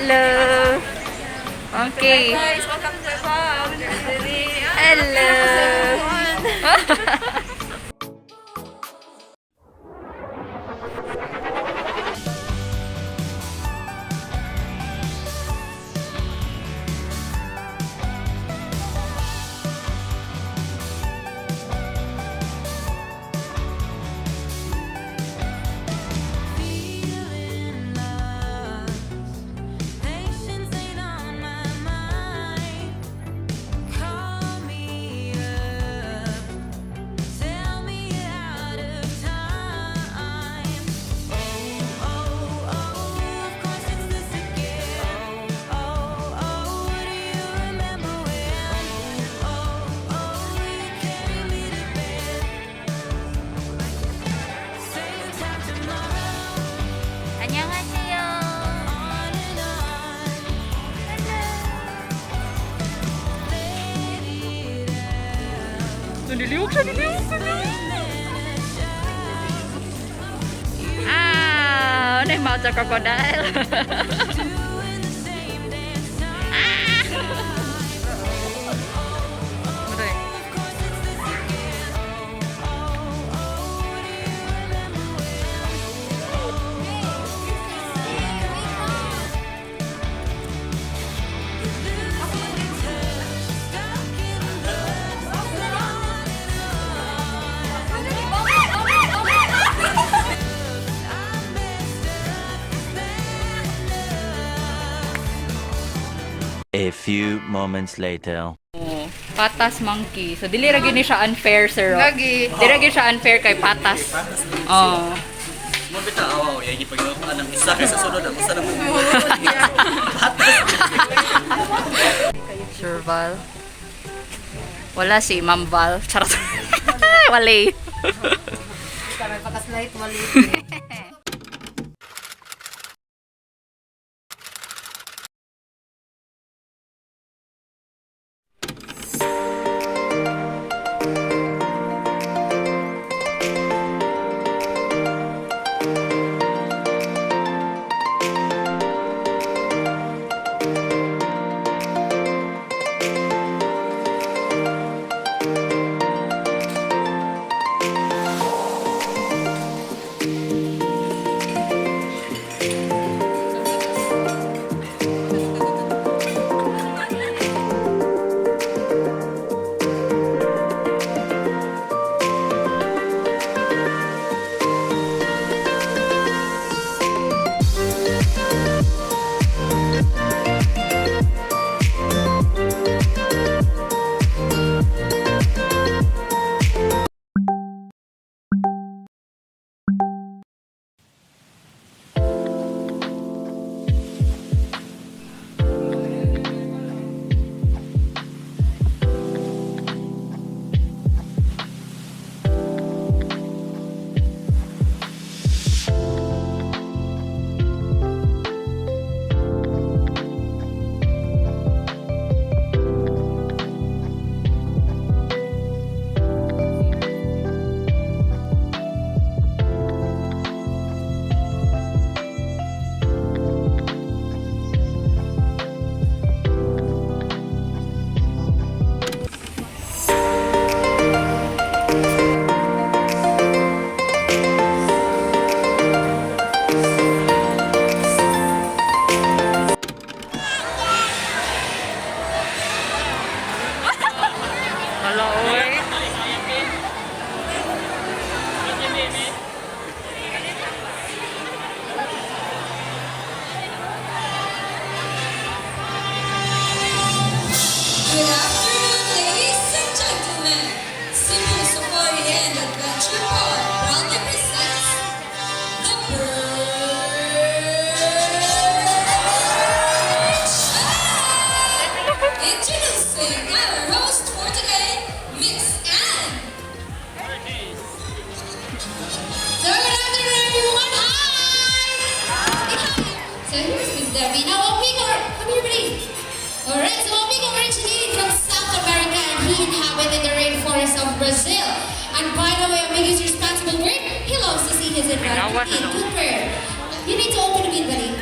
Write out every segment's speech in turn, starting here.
Hello. Okay. Guys, welcome to Cebu. Hello. 안녕하세요. Nililiwag siya, ano yung mouth sa crocodile? A few moments later. Patas monkey. So dili ra gyud ni siya unfair, sir. Lagi. Dili ra gyud siya unfair kay patas. Oh. Mo bitaw awaw yay gipaglutuan ng isa sa sunod ang usa na mo. Sir Val. Wala si Ma'am Val. Charot. Wali. Kami pakaslight wali. Good afternoon, ladies and gentlemen. Cebu Safari and Adventure Park proudly presents the Bird Show. Introducing our host for today, Miss Anne. So good afternoon, everyone. Hi. So here's Miss Debbie. Now, Omigo, come here, buddy. Alright, so Omigo originated from South America and he inhabited the rainforest of Brazil. And by the way, Omigo is a responsible bird. He loves to see his environment in good bird. You need to open the gate, buddy.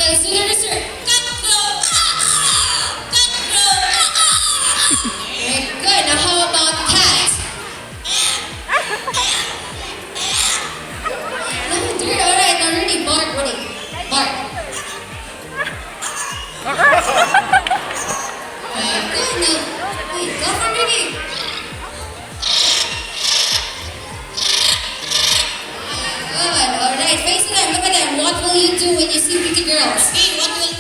let's do the sir. Very good. Now how about cat? No, dude, alright, now ready, bark, ready. Bark. Very good. Now, wait, go for ready. Good, alright, face them, look at them. What will you do when you see pretty girls? What will you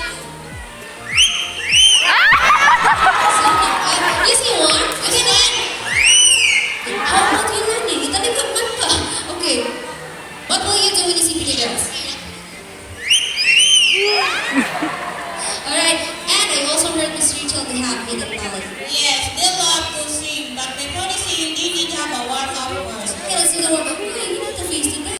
see one? You see one? How about you learning? Italikot man ka. Okay. What will you do when you see pretty girls? Alright, and I also heard Miss Rachel they have hidden talent. Yes, they love to sing, but before they sing, they need to have a warm-up first. Okay, let's do the warm-up. Okay, you know the face to that.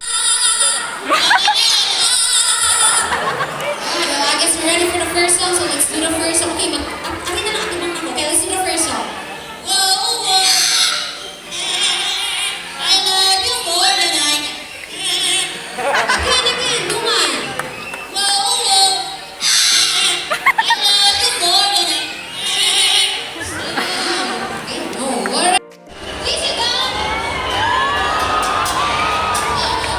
I guess we're ready for the first song, so let's do the first song. Okay, amin na natin mga ako. Okay, let's do the first song. Whoa, whoa. I love you more than I Again, come on. Whoa, whoa. I love you more than I Okay, no, alright. Please sit down.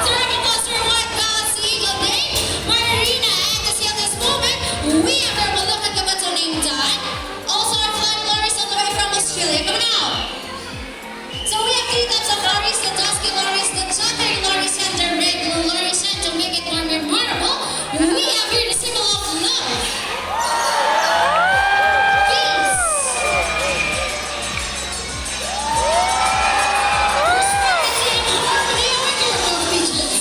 Sir, Master One, Cloudscape, Day, Marina, and to seal this moment, we have our Malaka Kabato named Don. Also, our flag lorries all the way from Australia. Come now. So we have three types of lorries, the dusky lorries, the chattering lorries, and the regular lorries. And to make it more memorable, we have here the symbol of love. Peace. Prosperity and harmony are your confusions.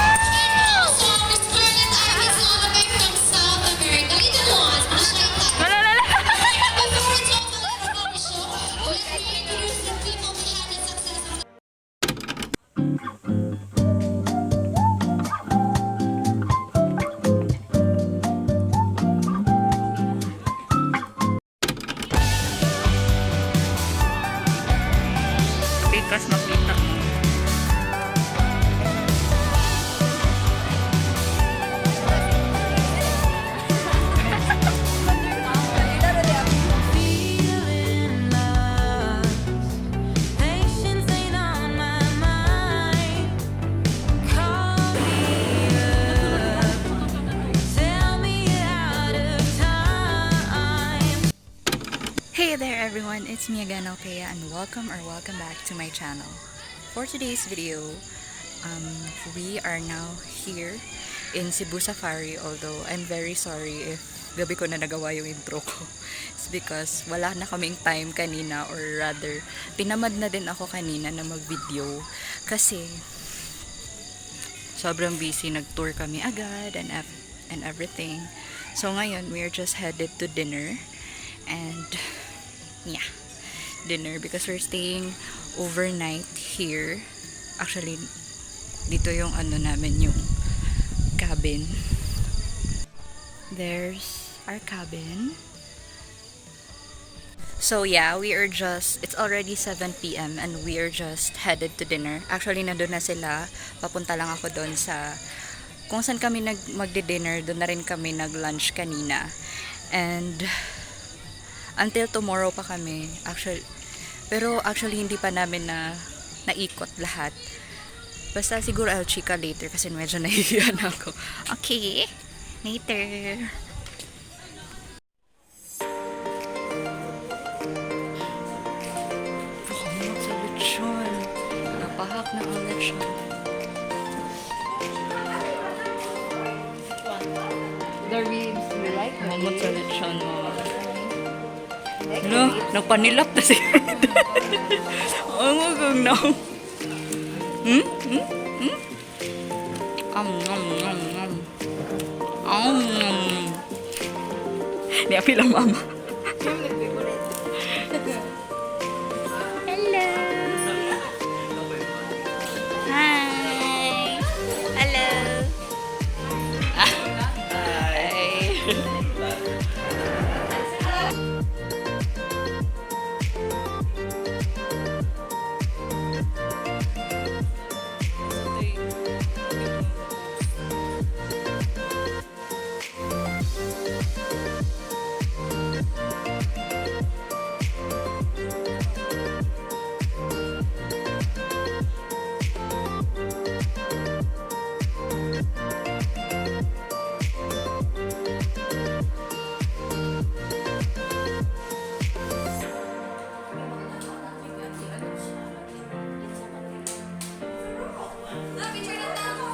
And also our scarlet ivys all the way from South America. Little ones, masyayang Before we talk a little about the show, let me introduce the people behind the success of Bikas makita mo. Hey there everyone, it's me again, Peya, and welcome back to my channel. For today's video, we are now here in Cebu Safari, although I'm very sorry if gabi ko na nagawa yung intro ko. It's because wala na kaming time kanina, or rather, tinamad na din ako kanina na mag-video kasi sobrang busy, nag-tour kami agad and everything. So ngayon, we are just headed to dinner. And yeah, dinner because we're staying overnight here. Actually, dito yung ano namin, yung cabin. There's our cabin. So yeah, it's already 7 p.m. and we are just headed to dinner. Actually, nandun na sila. Papunta lang ako doon sa kung saan kami magdi-dinner. Doon na rin kami nag-lunch kanina. And until tomorrow pa kami. Pero actually hindi pa namin naikot lahat. Basta siguro I'll chika later kasi medyo nahihiyan ako. Okay, later. Pakamot sa lechon. Napahak na ang lechon. The ribs, you like the Pakamot sa ribs? lechon mo. Like the No, ribs? nagpanilap na siya. Oh my God, no. Ni api lang mama. Hello. Hi. Hello. Hi.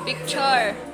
Picture.